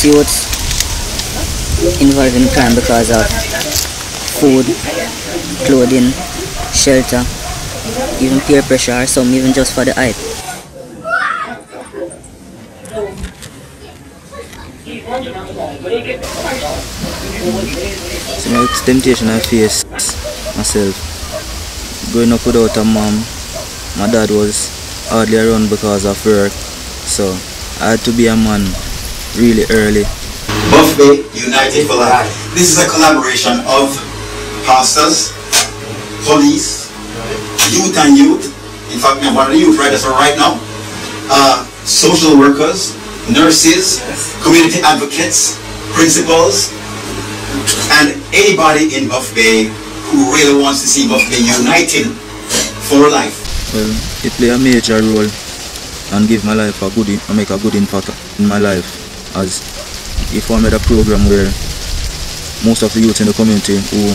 most youths involved in crime because of food, clothing, shelter, even peer pressure, or some even just for the hype. So next temptation I faced myself, growing up without a mom. My dad was hardly around because of work, so I had to be a man really early. Buff Bay United for Life. This is a collaboration of pastors, police, youth and youth. In fact, I'm one of the youth writers right now. Social workers, nurses, community advocates, principals, and anybody in Buff Bay who really wants to see Buff Bay united for life. Well, it play a major role and give my life make a good impact in my life, as if I made a program where most of the youth in the community who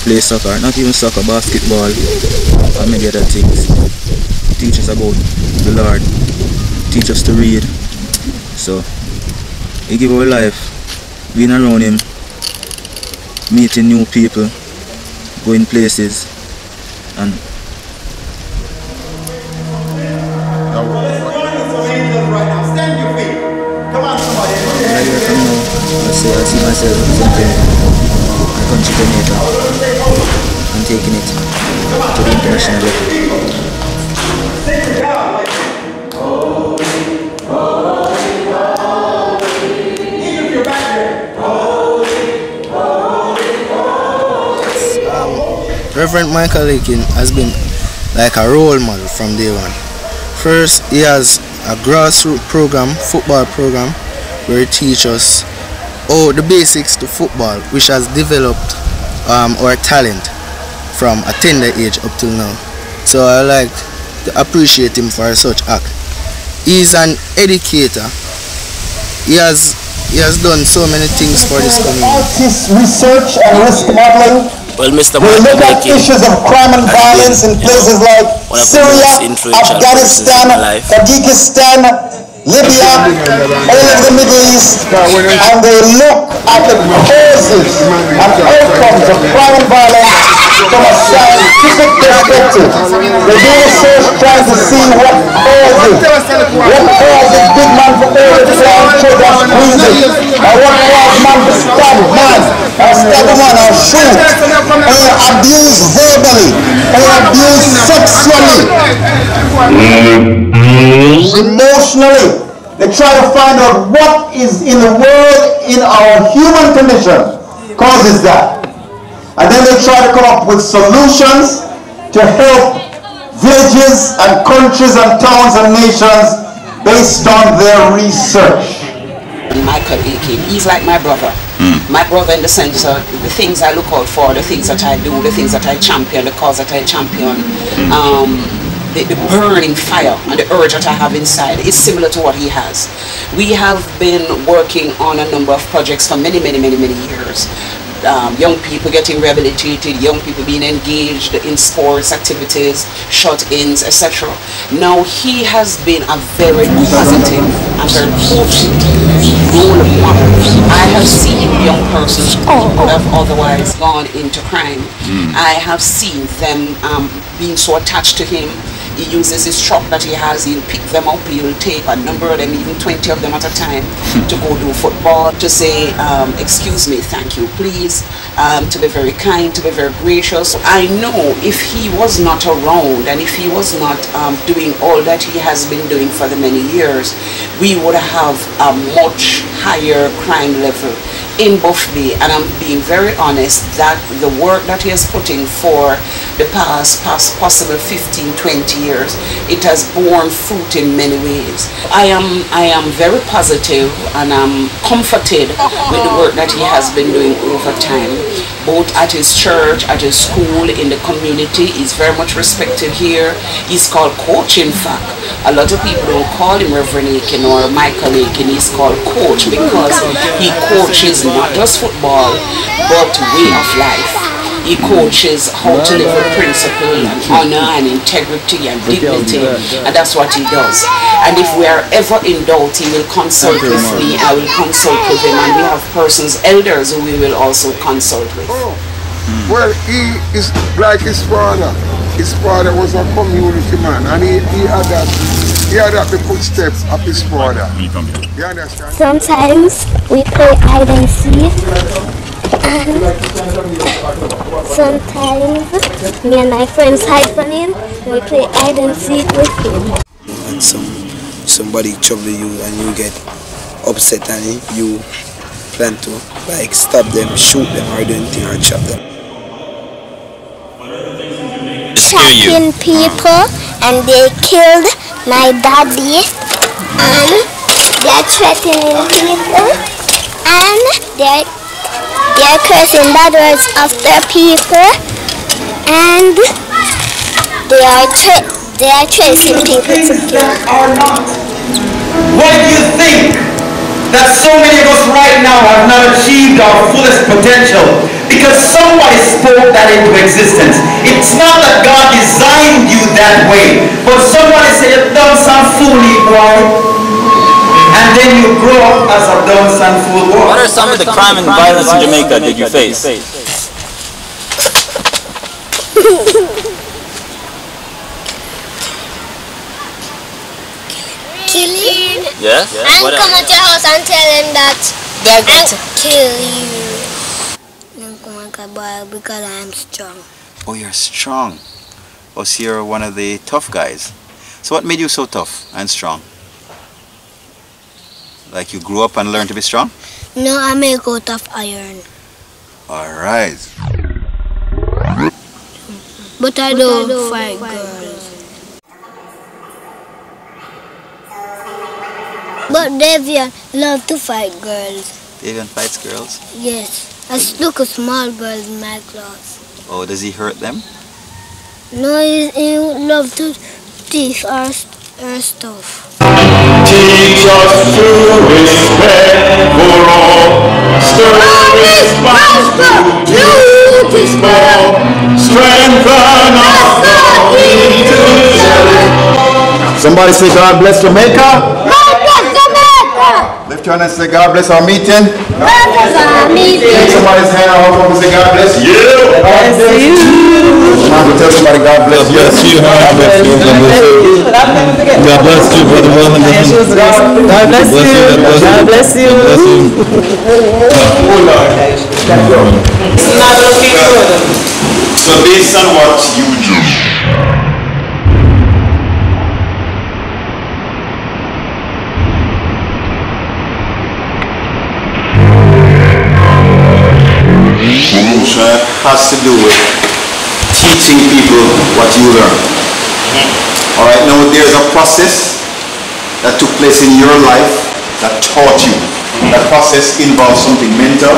play soccer, not even soccer, basketball, and many other things, teach us about the Lord, teach us to read. So he give our life being around him, meeting new people, going places, and I see myself representing my country Jamaica and taking it to the international level. Reverend Michael Lakin has been like a role model from day one. First, he has a grassroots program, football program, where he teaches us the basics to football, which has developed our talent from a tender age up till now. So I like to appreciate him for such act. He's an educator. He has done so many things for this community. Research and risk modeling. Well, Mr. We look at issues of crime and violence in places like Syria, Afghanistan, Tajikistan, Libya, all of the Middle East, and they look at the causes and outcomes of crime and violence from a scientific perspective. They do research trying to see what causes big man for all the blind children squeezing, or what causes man to stab man, or stab a man, or shoot, or abuse verbally, or abuse sexually, emotionally. They try to find out what is in the world, in our human condition, causes that. And then they try to come up with solutions to help villages and countries and towns and nations based on their research. Michael Lakin, he's like my brother. My brother in the sense of the things I look out for, the things that I do, the things that I champion, the cause that I champion. The burning fire and the urge that I have inside is similar to what he has. We have been working on a number of projects for many years. Young people getting rehabilitated, young people being engaged in sports activities, shut-ins, etc. Now he has been a very positive and very potent role model. I have seen young persons who would have otherwise gone into crime. I have seen them being so attached to him. He uses his truck that he has, he'll pick them up, he'll take a number of them, even 20 of them at a time, to go do football, to say, excuse me, thank you, please, to be very kind, to be very gracious. I know if he was not around and if he was not doing all that he has been doing for the many years, we would have a much higher crime level in Buff Bay. And I'm being very honest that the work that he has put in for the past possible 15-20 years, it has borne fruit in many ways. I am very positive and I'm comforted with the work that he has been doing over time, both at his church, at his school, in the community. He's very much respected here. He's called Coach, in fact. A lot of people don't call him Reverend Lakin or Michael Lakin. He's called Coach because he coaches not just football, but way of life. He coaches how to live with principle and honor and integrity and dignity, and that's what he does. And if we are ever in doubt, he will consult with me, I will consult with him, and we have persons, elders, who we will also consult with. Well, he is like his father. His father was a community man, and he had the footsteps of his father. You understand? Sometimes we play hide and seek, and sometimes me and my friends hide from him, and we play hide and seek with him. And somebody trouble you and you get upset, and you plan to like stop them, shoot them, or do anything, or chop them. Shocking people, and they killed my daddy, and they're threatening people, and they're cursing bad words after people, and they are chasing people to kill. Why do you think that so many of us right now have not achieved our fullest potential? Because somebody spoke that into existence. It's not that God designed you that way, but somebody said, "You dumb son fooly boy," and then you grow up as a dumb son fool boy. What are some of the crime and violence in Jamaica that you face? Killing? Yes? And come at your house and tell them that they're going to kill you. Because I'm strong. Oh, you're strong. Oh, so you're one of the tough guys. So what made you so tough and strong? Like you grew up and learned to be strong? No, I make out of iron. Alright. But I don't fight girls. But Davian loves to fight girls. Davian fights girls? Yes. I look a small girl in my class. Oh, does he hurt them? No, he loves to teach her stuff. Teach us to respect for all. Stir response to duty small. Strengthen us into. Somebody say God bless Jamaica. Lift your hand and say God bless our meeting. God bless our meeting. Take somebody's hand out and say God bless you. God bless you. Come on, tell somebody God bless you. God bless you. God bless you. God bless you, brother. God bless you. God bless you. Not looking good. So based on what you do. Has to do with teaching people what you learn. Alright, now there's a process that took place in your life that taught you. That process involves something mental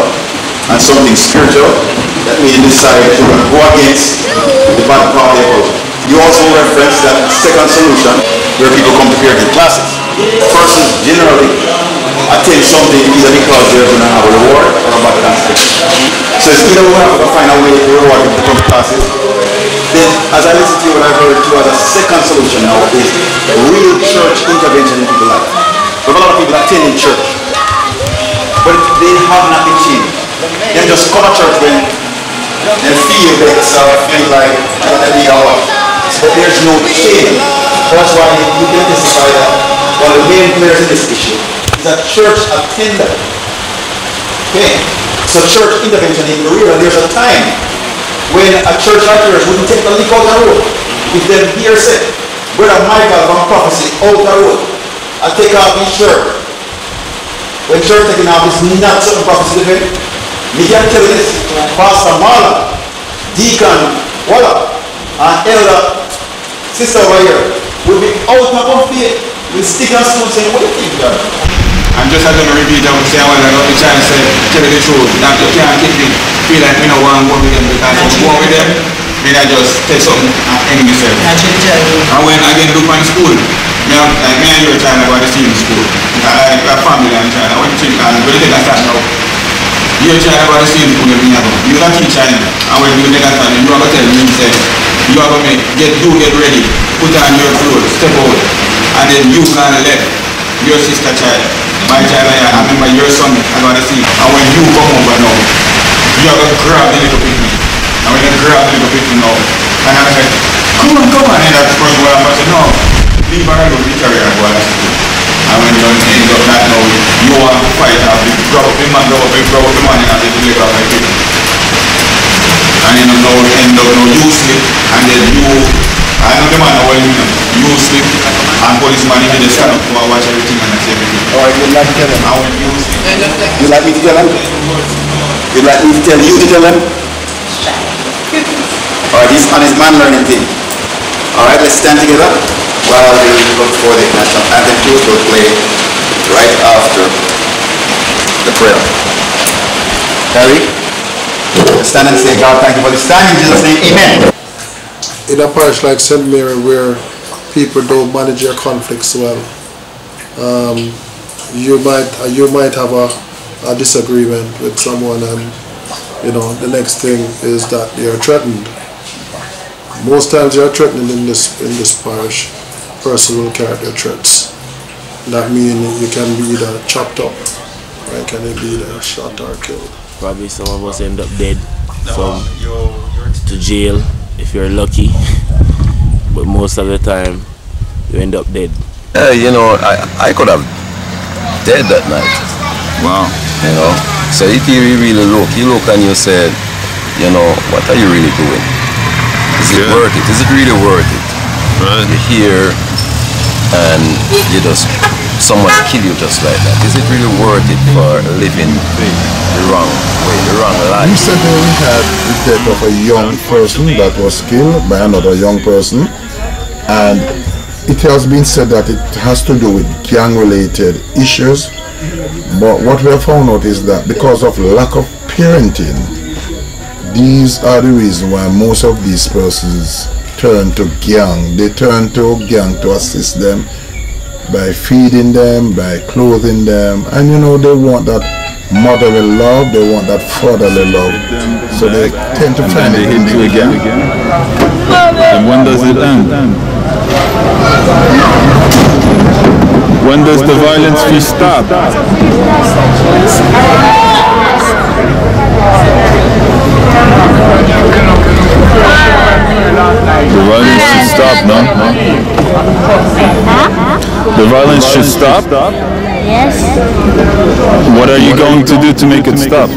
and something spiritual that made you decide to go against the bad part of your culture. You also reference that second solution where people come prepared in classes. Persons generally attend something either because they're going to have a reward or a bad consequence. So it's either we have to find a way to reward people to come to classes. Then, as I listen to you, what I've heard too as a second solution now is real church intervention in people's life. We have a lot of people attending church, but they have not been changed. They just come to church when they feel vexed or feel like they need a lot. But there's no change. That's why you can testify that one of the main players in this issue is a church attender. Okay? So church intervention is real. There's a time when a church like yours wouldn't take the leak out the road. If them here said, Brother Michael from prophecy out the road, I take off his shirt. When church taking off is not certain prophecy event, me can tell you this, Pastor Marla, Deacon Walla, and Elder Sister over here will be out of faith with stick and stone saying, what do you think, God? I'm just going to repeat what I was saying when I got the chance to tell you the truth. That you can't keep me feel like me no want to go with them because if I go with them, then I just take something and end myself. And when I get to my school, like me and your child about the same school. Like a family and child. I went to when you take a start now. Your child about the same school you have. You're not teaching him. And when you take a start, you are going to tell me, you are going to get ready, put on your clothes, step out. and then you gonna let your sister child, my child, I remember your son, I'm gonna see, and when you come over now, you are gonna grab the little picnic, and when you grab the little picnic now, and I said, come on, and that's the first one I'm saying, no, leave her alone, the carrier and go to school. And when you end up that now, you want to fight out, you grab up the man, and then you let off my picnic. And you know, end up now you sleep, and then you, I know the man when you sleep, and policeman even just stand up to watch everything and say everything. Alright, you'd like to tell them? And when you sleep. You'd like me to tell them? You'd like me to tell you to tell them? Alright, this honest man learning thing. Alright, let's stand together while we look for the national anthem will play right after the prayer. Harry? Stand and say, God, thank you for this time. In Jesus' name, amen. In a parish like St. Mary, where people don't manage their conflicts well, you might have a disagreement with someone, and you know the next thing is that they are threatened. Most times they are threatened in this parish. Person will carry their threats. That means you can be either chopped up, or you can be either shot or killed. Probably some of us end up dead, some to jail if you're lucky, but most of the time you end up dead. You know, I could have dead that night. Wow. You know, so if you really look and you said, you know, what are you really doing? Is it worth it? Is it really worth it? Right. You're here and you just, someone kill you just like that. Is it really worth it for living the wrong way, the wrong life? Recently we had the death of a young person that was killed by another young person, and it has been said that it has to do with gang-related issues, but what we have found out is that because of lack of parenting, these are the reasons why most of these persons turn to gang. They turn to gang to assist them by feeding them, by clothing them, and you know they want that motherly love, they want that fatherly love, so they tend to find it in the gang. And when does it end? When does the violence be stopped? The violence should stop, no? The violence should stop? Yes. What are you going to do to make it stop?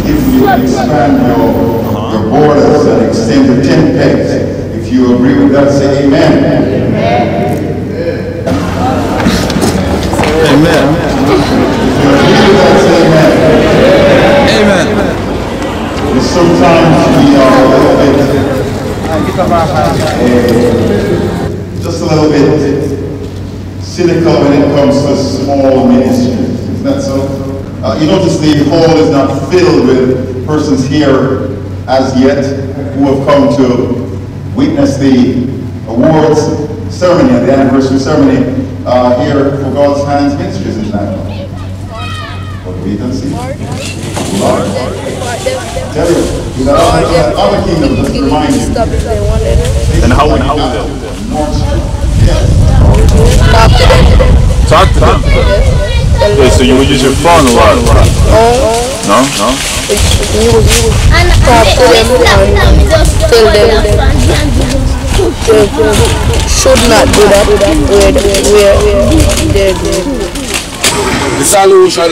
If you expand your borders and extend the 10 pegs, if you agree with that, say amen. Amen. Amen. Sometimes we are a little bit, just a little bit cynical when it comes to small ministries. Isn't that so? You notice the hall is not filled with persons here as yet who have come to witness the awards ceremony, the anniversary ceremony here for God's Hands Ministries, isn't that? What we can see. Lord. Tell you got other kingdoms, just to remind you. And how would they? Yes. Talk to them. Okay, so you would use your phone a lot. No? No? You would talk to them and tell them they should not do that where the solution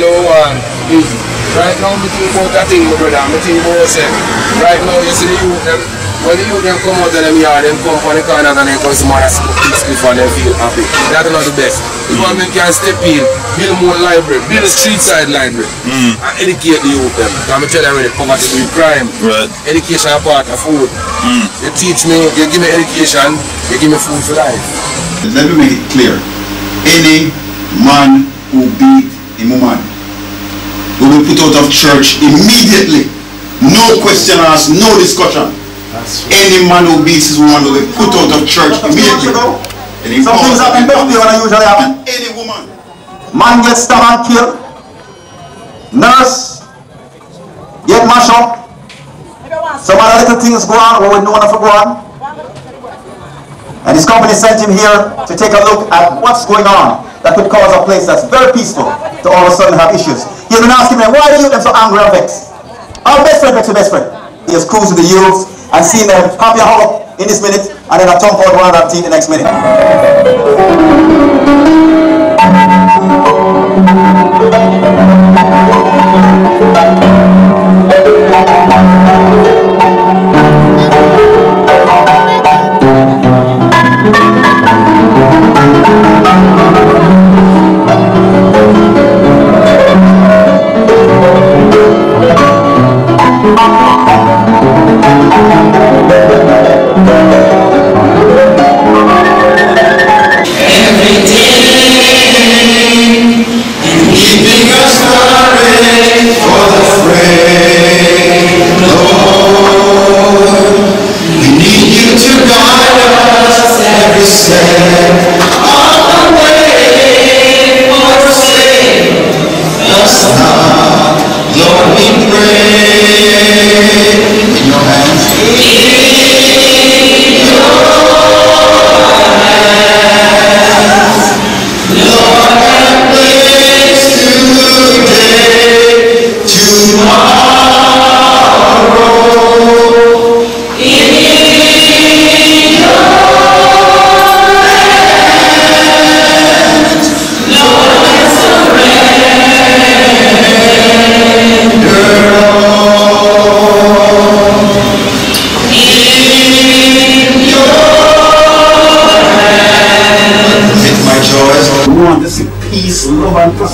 is right now we think about that thing, my brother. I think about say, right now you see the youth them, when the youth them come out of them yard, them come from the corners and they come some other split and they feel happy. That's not the best. The government can step in, build more library, build a street side library, and educate the youth them. I'm tell you already, poverty with crime. Right. Education is part of food. You teach me, you give me education, you give me food for life. Let me make it clear. Any man who beat a woman will be put out of church immediately. No question asked, no discussion. Any man who beats his woman will be put out of church immediately. Some things happen birthday when I usually happen. Any woman. Man gets stabbed and killed. Nurse get mashed up. Some other little things go on when we know enough go on. And his company sent him here to take a look at what's going on that could cause a place that's very peaceful to all of a sudden have issues. He's been asking me, why are the youth them so angry and vexed? Our best friend, best friend. He has cruised with the youths and seen them happy and hug up in this minute, and then a thump out one of teeth the next minute.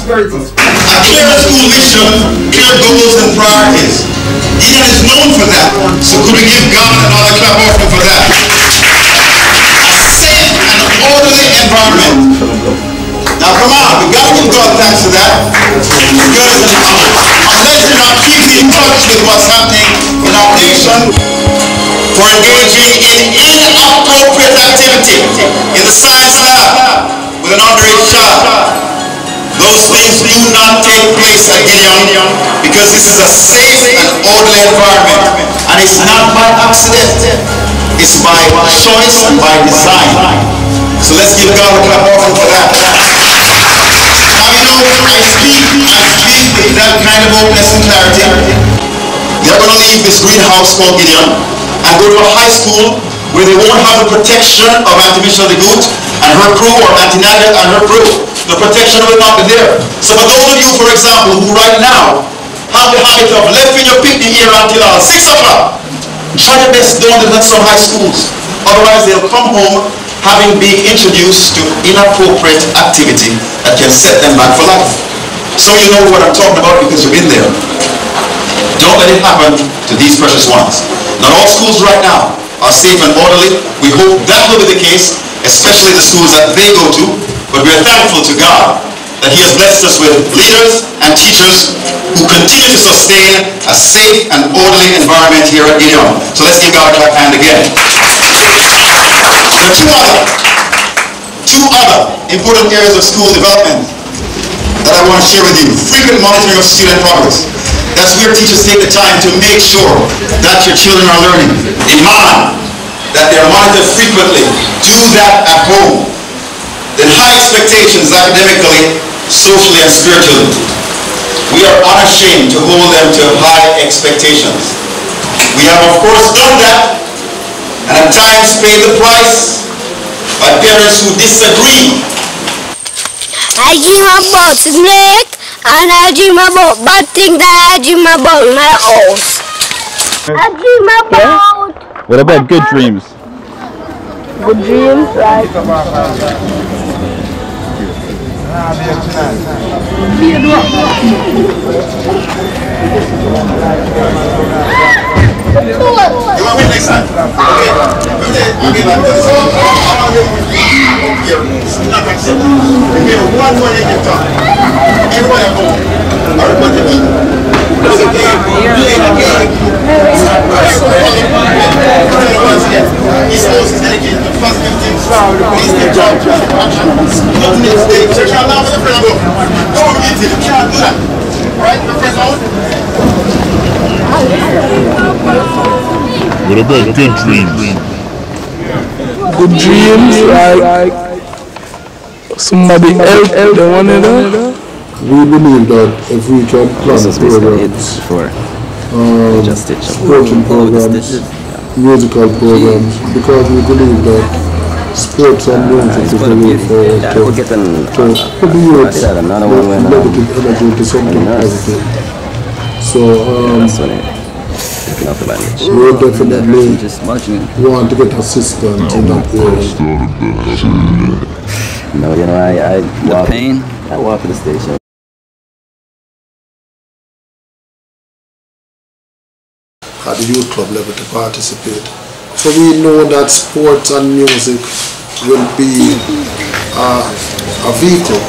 A clear school mission, clear goals and priorities. Gideon is known for that. So could we give God another clap offering for that? A safe and orderly environment. Now come on, we got to give God thanks for that. Because unless you're not keeping in touch with what's happening in our nation, for engaging in inappropriate activity in the science lab with an underage child. Those things do not take place at Gideon because this is a safe and orderly environment. And it's not by accident. It's by choice and by design. So let's give God a clap offering for that. Now you know, I speak with that kind of openness and clarity. They're going to leave this greenhouse called Gideon and go to a high school where they won't have the protection of Auntie Michelle de Goot and her crew, or Auntie Nadia and her crew. The protection will not be there. So for those of you, for example, who right now have the habit of leaving your picnic here until 6 o'clock, try your best don't do that some high schools. Otherwise they'll come home having been introduced to inappropriate activity that can set them back for life. So you know what I'm talking about because you've been there. Don't let it happen to these precious ones. Not all schools right now are safe and orderly. We hope that will be the case, especially the schools that they go to. But we are thankful to God that He has blessed us with leaders and teachers who continue to sustain a safe and orderly environment here at Gideon. So let's give God a clap hand again. There are two other important areas of school development that I want to share with you. Frequent monitoring of student progress. That's where teachers take the time to make sure that your children are learning. Demand that they are monitored frequently. Do that at home. Then high expectations academically, socially, and spiritually. We are unashamed to hold them to high expectations. We have of course done that, and at times paid the price by parents who disagree. I dream about snake, and I dream about bad things, that I dream about my house. I dream about... What about good dreams? Good dreams, right? You want me next time? Okay, but one more you can talk. Everybody at home. Everybody at home. He's always dedicated to positive things. Please take charge. Nothing is staying. So you can't laugh at the friend. Don't get it. You can't do that. Right? The friend out. What about good dreams? good dreams, like somebody help them one another. We believe that if we can plan programs, sporting programs, musical programs, because we believe that sports and music is the way forward to put the youth negative energy into something positive. So we definitely want to get assistance in that area. No, you know, I walk to the station. At the youth club level to participate. So we know that sports and music will be a vehicle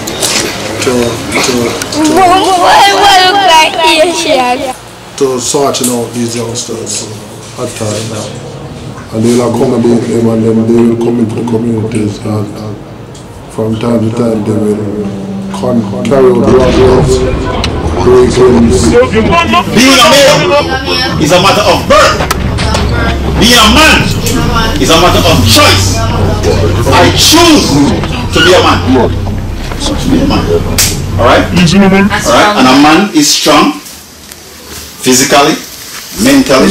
to sorting out these youngsters at times. And they will accommodate them and then they will come into the communities and from time to time they will carry out workshops, break-ins. Being a male is a matter of birth. Being a man is a matter of choice. I choose to be a man. Alright? Alright? And a man is strong physically, mentally,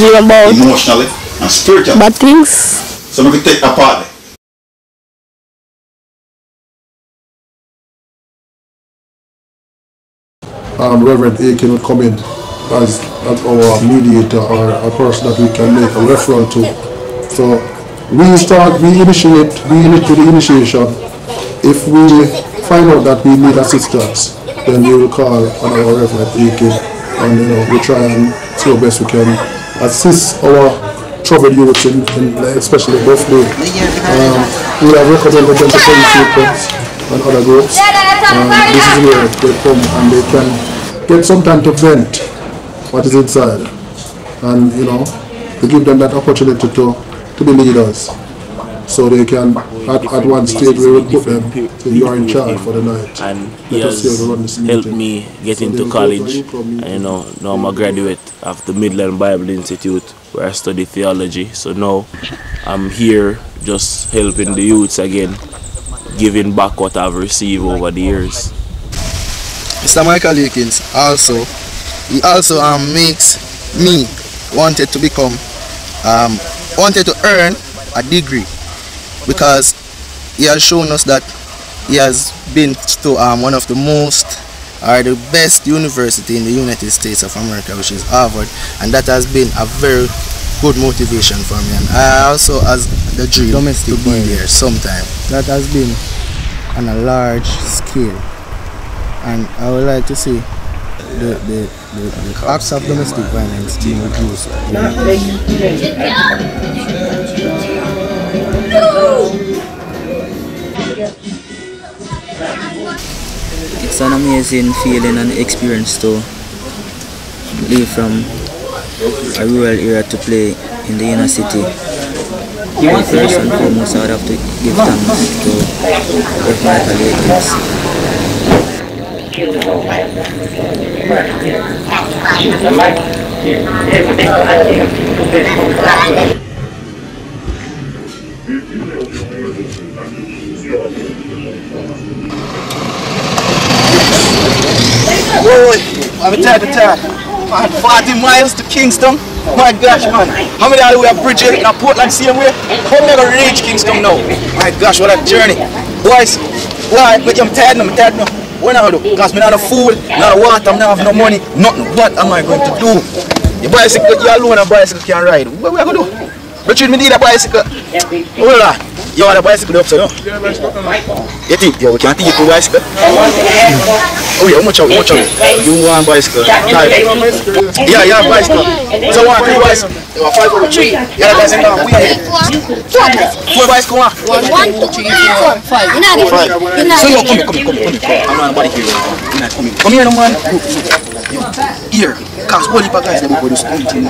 emotionally, and spiritually. Bad things. So we could take that part. Reverend Aiken will come in as our mediator or a person that we can make a reference to. So we initiate the initiation. If we find out that we need assistance, then we will call on our Reverend Aiken and we try and see how best we can assist our troubled youths in especially birthday. We have recommended them to police and other groups. This is where they come and they can get some time to vent what is inside, and to give them that opportunity to be leaders, so they can at one stage we will put them so you are in charge for the night. And he has helped me get into college, and now I'm a graduate of the Midland Bible Institute where I study theology. So now I'm here just helping the youths again, giving back what I've received over the years. Mr. Michael Akins he also makes me wanted to earn a degree, because he has shown us that he has been to one of the the best university in the United States of America, which is Harvard, and that has been a very good motivation for me. And I also has the dream to be there sometime. That has been on a large scale, and I would like to see the acts of domestic violence being reduced. It's an amazing feeling and experience to leave from a rural area to play in the inner city. But first and foremost, I would have to give thanks to Rty Minutes. Boy, I'm tired. Man, 40 miles to Kingston. My gosh, man. How many are we at Bridget and Portland same way? How am I going to reach Kingston now? My gosh, what a journey. Boys, why? I'm tired now. What am I going to do? Because I'm not a fool, not a water, I'm not have no money, nothing. What am I going to do? Your bicycle, you alone a bicycle can ride. What are we going to do? Richard, me need a bicycle. Hold on. You want a bicycle upside down? You think? Yeah, we can't take you to a bicycle. Oh yeah, watch out. You want a bicycle? Yeah, you have a bicycle. So one, 3 bicycle. You want 5 over 3. You have a bicycle now. We are 4 bicycle. 1, 2, 3, 4, 5. So you come. I'm not nobody here. You're not coming. Come here, no man. Here. Because all the guys they will do something.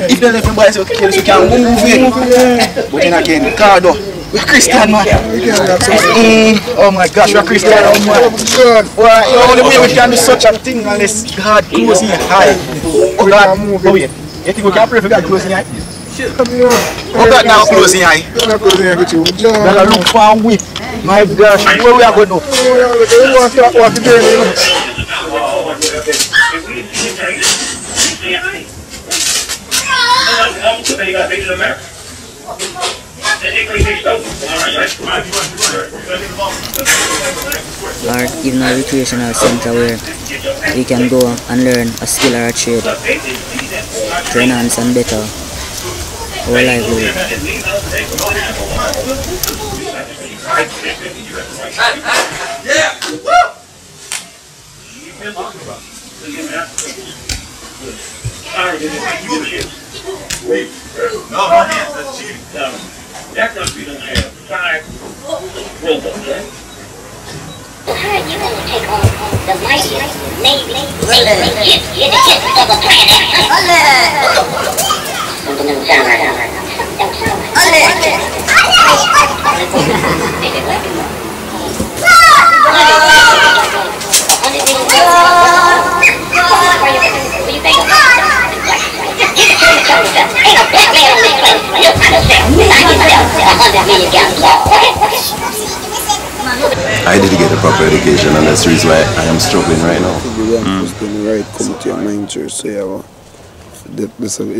If they left the bicycle, you can move it. But then again, car door. We're Christian, man. Oh my gosh, we're Christian, man. Well, the only way we can do such a thing unless God close in your eye. Oh God, oh yeah. You think we can pray for God close in your eye? What that now closing eye? Gotta look for a whip. My gosh, where we are going to? What to do? Or even a recreational center where we can go and learn a skill or a trade to enhance and better our livelihood. That country doesn't have 5 robots, right? You're going to take on the mightiest Navy in the history of the planet. I didn't get a proper education, and that's the reason why I am struggling right now. Right, come to your mind, church, so you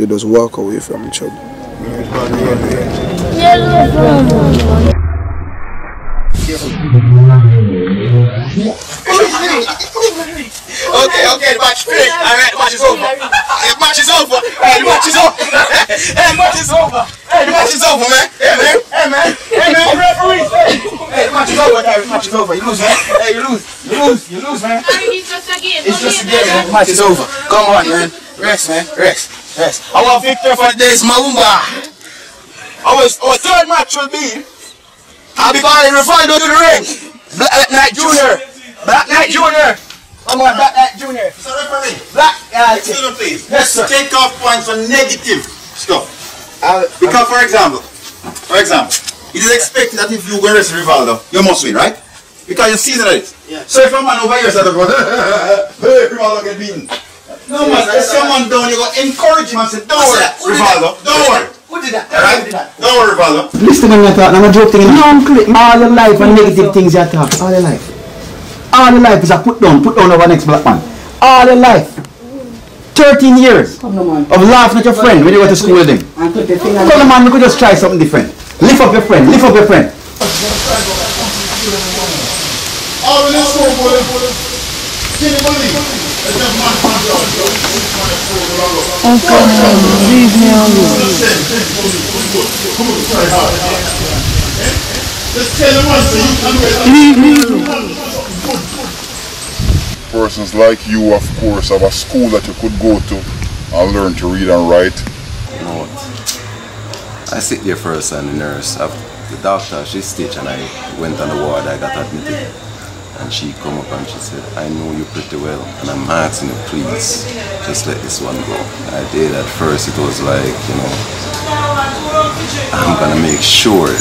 just walk away from church. Okay, the match finished. Alright, the match is over. The match is over. Hey, the match is over. Hey, the match is over. Hey, the match is over, man. Hey, man, referee. Hey, the match is over, guys. The match is over. You lose, man. Hey, you lose, man. It's just a game. It's just a game, man. The match is over. Come on, man. Rest, man. Rest. Our victor for the day is Malumba. Our third match will be I'll be calling Rivaldo to the ring. Black Knight Jr. Come on, Black Knight Jr. So referee, excuse me please. Yes, sir. Take off points for negative stuff. Because for example, it is expected that if you go wrestle Rivaldo, you must win, right? Because you've seen it. Yeah. So if a man over here says, hey, Rivaldo get beaten. No man, if someone down, you go encourage him and say, don't worry, Rivaldo, don't worry. Who did that? Alright? Don't worry, Rivaldo. Listen when you talk, I'm a joke thing. All your life and negative things you talk. All your life. All your life is a put down over next black man. All your life. 13 years of laughing at your friend when you go to school with him. Come on, man, you could just try something different. Lift up your friend. Leave me alone. Persons like you, of course, have a school that you could go to and learn to read and write. No, I sit there first and the nurse, the doctor, she stitched and I went on the ward, I got admitted. And she come up and she said, I know you pretty well and I'm asking you please, just let this one go. I did. At first it was like, I'm gonna make sure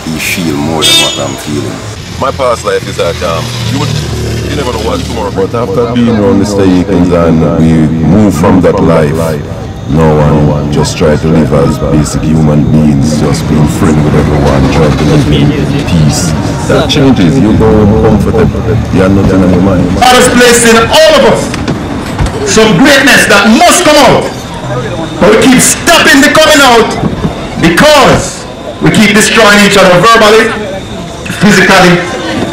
you feel more than what I'm feeling. My past life is that you never know what tomorrow. But after being around the Stayakins and we move from that life, no one just try to live as basic human beings, just being friendly with everyone, try to live in peace. That changes, you go comfortable, you have nothing on your mind. God has placed in all of us some greatness that must come out. But we keep stopping the coming out because we keep destroying each other verbally, physically,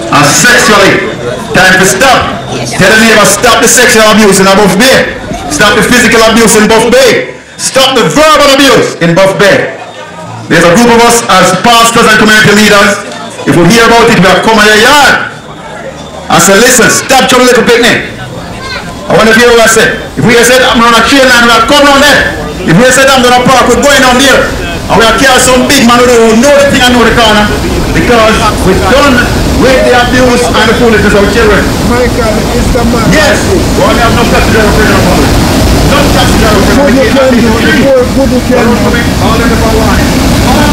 and sexually. Time to stop. Tell the neighbor, stop the sexual abuse in Buff Bay. Stop the physical abuse in Buff Bay. Stop the verbal abuse in Buff Bay. There's a group of us as pastors and community leaders. If we hear about it, we have come in your yard and say, listen, stop your little picnic. I want to hear what I said. If we said, I'm on a train line, we have come down there. If we said, I'm on a park, we're going down there. And we have carried some big man who know the thing and know the corner. Because we've done with the abuse and the foolishness of children. Michael, it's the man. Yes. We only have no taxi driver for our family. No taxi driver for our family. Good you can do. All of them are one.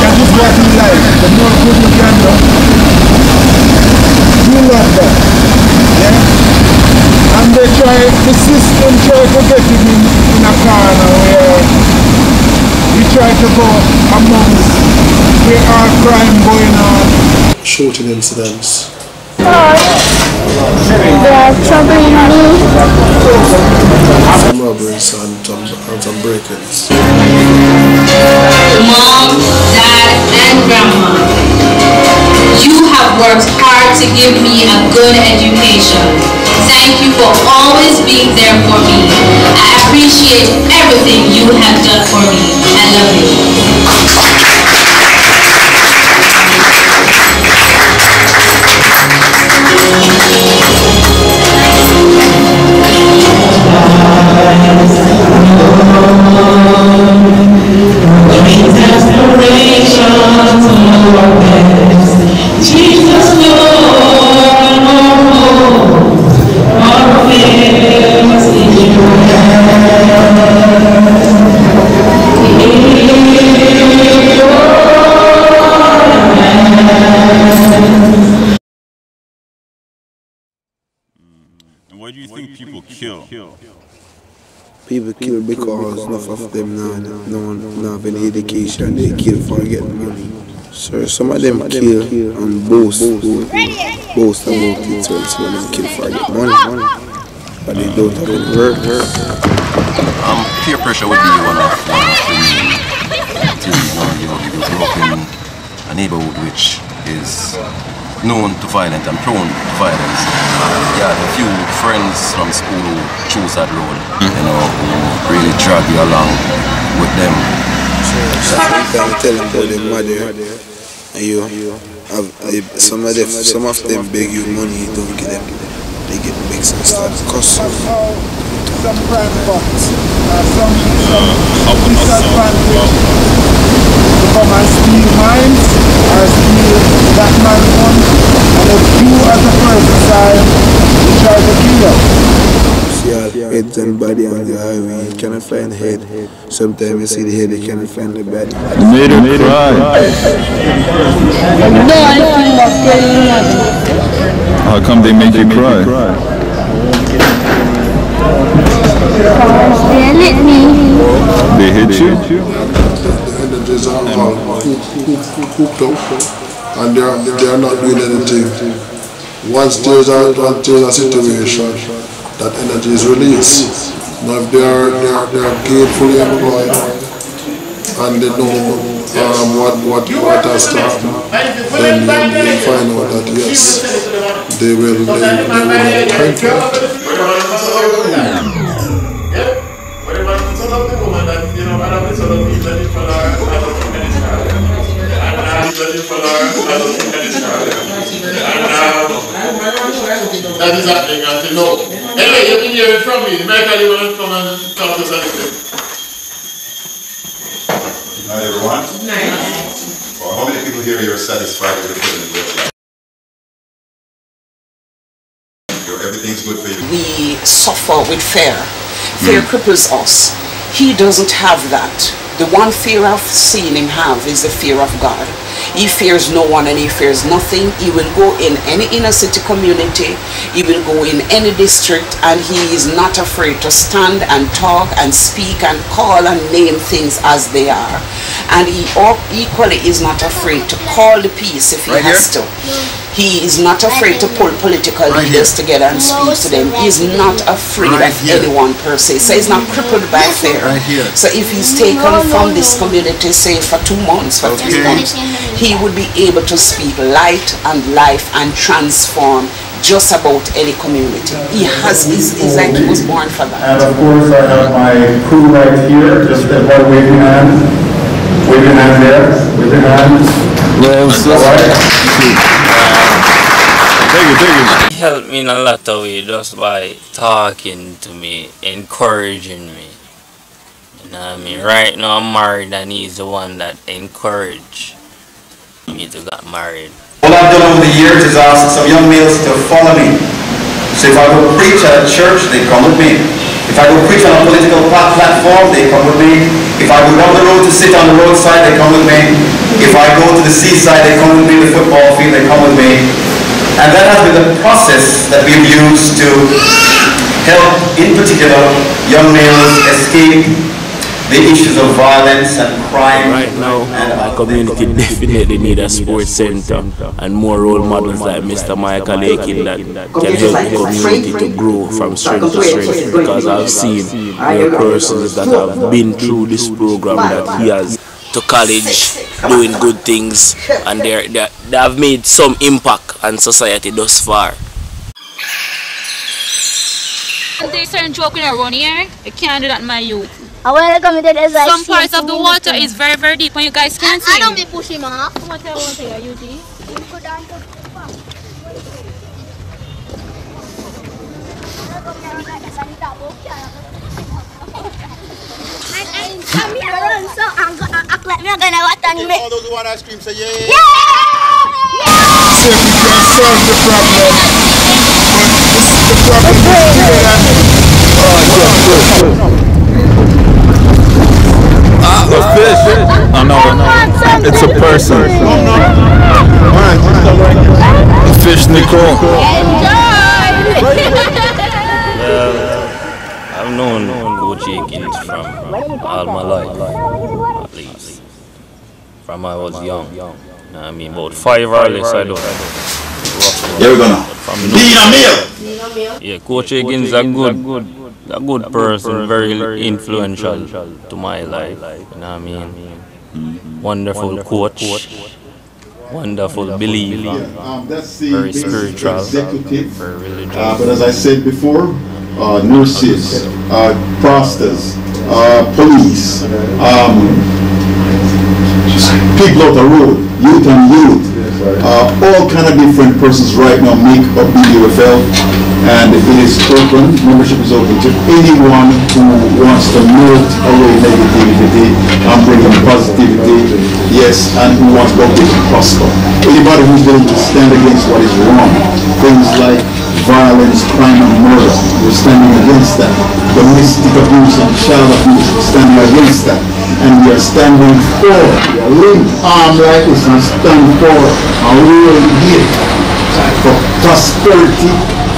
That is what he likes. The more good you can do. You love that. Yeah? And they try, the system try to get it in a corner where we try to to go amongst where our crime going on. Shooting incidents. They are troubling me. Some robberies and some break-ins. Mom, Dad, and Grandma, you have worked hard to give me a good education. Thank you for always being there for me. I appreciate everything you have done for me. I love you. Why do you think people kill? People kill because enough of them no have any education. They kill for getting money. So some of them kill and boast about it. So some of them kill for getting money. But they don't have any work. Peer pressure would be one of the things. You grew up in a neighborhood which is known to violence and prone to violence. Yeah, a few friends from school who choose that road, who really drag you along with them. Sometimes tell them about their mother, and you have some of them beg you money, you don't give them. They get mixed and start to cuss you. Some crime bots, some official bandits to come and steal mines or steal that man's money, and if you as a person side, you try to kill them. See all heads and body on the highway, you cannot find the head. Sometimes you see the head, you cannot find the body. Made her cry. How come they make you cry? They hit me. They hit you? The energies are all hooked up and they are not doing anything. Once there's a situation, that energy is released. Now if they are gainfully employed and they know what has to happen, then you will find out that yes, they will have time for it. That is happening until now. Anyway, you can hear it from me. Michael, you want to come and talk to us a little bit? Good night, everyone. Good night. Well, how many people here are satisfied with the feeling? Everything's good for you. We suffer with fear. Fear cripples us. He doesn't have that. The one fear I've seen him have is the fear of God. He fears no one and he fears nothing. He will go in any inner city community. He will go in any district and he is not afraid to stand and talk and speak and call and name things as they are. And he equally is not afraid to call the peace if he has to. He is not afraid to pull political leaders together and speak to them. He is not afraid of anyone per se. So he's not crippled by fear. So if he's taken from this community, say for 2 months, for 3 months, he would be able to speak light and life and transform just about any community. He has, he's like he was born for that. And of course I have my crew right here, just one waving hand. Waving hand there, waving hand. He helped me in a lot of ways just by talking to me, encouraging me. You know what I mean? Right now I'm married and he's the one that encouraged me to get married. What I've done over the years is ask some young males to follow me. So if I go preach at a church, they come with me. If I go preach on a political platform, they come with me. If I go down the road to sit on the roadside, they come with me. If I go to the seaside, they come with me. The football field, they come with me. And that has been the process that we've used to help, in particular, young males escape the issues of violence and crime. Right now, my community definitely need a sports center and more role models like Mr. Michael Aiken that can help the community to grow from strength to strength, because I've seen real persons that have been through this program that he has to college doing good things, and they have made some impact on society thus far. They start joking around here. You can't do that in my youth. Some parts of the water is very, very deep and you guys can't see. I don't be pushing him off. What I want to say, you see? I'm here run, so I'm gonna act like I'm gonna what and me. All those who want ice cream say yeah. Yeah! So we can solve the problem, but the problem is still A fish? Oh no, it's a person. A fish, Nicole. I've known Coach Aikens from all my life, at least. From I was young. I mean, about 5 or less, I don't. Here we go now. Being a meal. Yeah, Coach Aikens is a good person, very influential to my life. You know what I mean? Wonderful coach, wonderful believer, very spiritual, very religious. But as I said before, nurses, pastors, police, people out the road, youth and youth, all kind of different persons right now make up the UFL, and it is open, membership is open to anyone who wants to melt away negativity and bring in positivity, yes, and who wants to prosper. Anybody who's willing to stand against what is wrong, things like violence, crime and murder, we're standing against that. Domestic abuse and child abuse, we're standing against that. And we are standing for, we are linked arm like this and stand for a real gift for prosperity,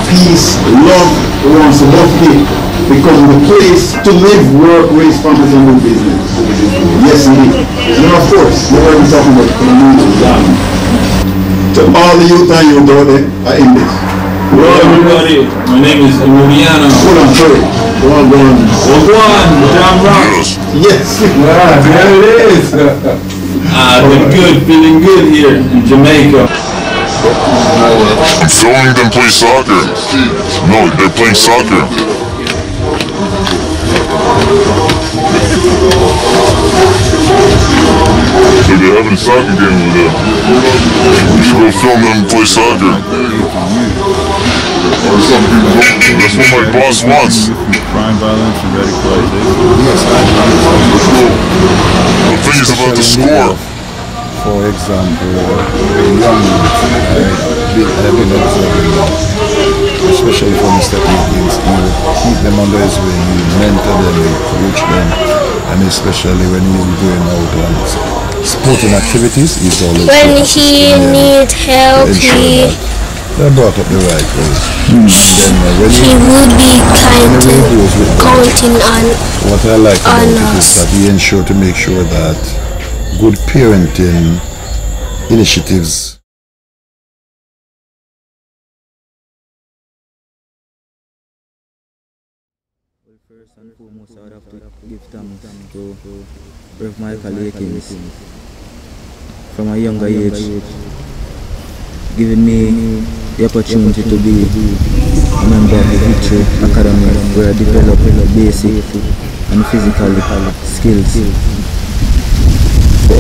peace, love. We want to love people because of the place to live, work, raise families and do business. Yes indeed. And of course, we're already talking about community. To all the youth and youth out there are in this. Hello everybody, my name is Emiliano. Hold on, sorry. Go on. Jam Rock. Yes. Yeah, there it is. Been good, feeling good here in Jamaica. I'm filming them play soccer. No, they're playing soccer. So they're having a soccer game over there. You should go film them play soccer. Or some people don't. That's what my boss wants. Crime, violence, and radicalization. The thing is about the score. For example, young I've been observing them, especially from Mr. Aikens. You keep them under his wing, you mentor them, you coach them, and especially when he's going out on sporting activities, he's always when he needs help, they're brought up the right way. Then, he would be counting on what I like about it is that he ensures to make sure that good parenting initiatives. Well, first and foremost, I would have to give thanks to Rev. Michael Aikens from a younger age, giving me the opportunity to be a member of the Victory Academy, where I develop basic and physical skills. The